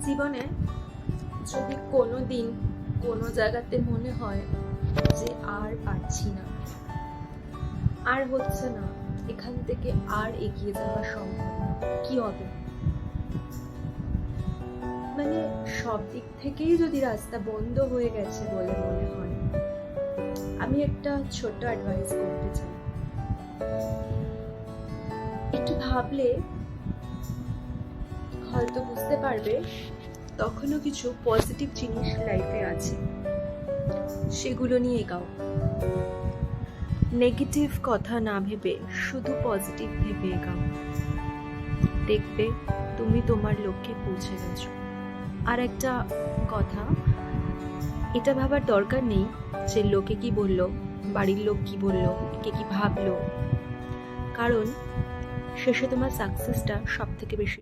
জীবনে যদি কোনো দিন কোনো জায়গাতে মনে হয় যে আর পারছি না, আর হচ্ছে না, এখান থেকে আর এগিয়ে যাওয়া সম্ভব না, কি হবে? মানে সব দিক থেকেই যদি রাস্তা বন্ধ হয়ে গেছে বলে মনে হয়, আমি একটা ছোট্ট অ্যাডভাইস করতে চাই। একটু ভাবলে হয়তো বুঝতে পারবে তখনও কিছু পজিটিভ জিনিস লাইফে আছে, সেগুলো নিয়ে এগাও। নেগেটিভ কথা না ভেবে শুধু পজিটিভ ভেবে এগাও। দেখবে তুমি তোমার লক্ষ্যে পৌঁছে গেছো। আর একটা কথা, এটা ভাবার দরকার নেই যে লোকে কি বললো, বাড়ির লোক কি বললো, কে কি ভাবলো, কারণ শেষে তোমার সাকসেসটা সব থেকে বেশি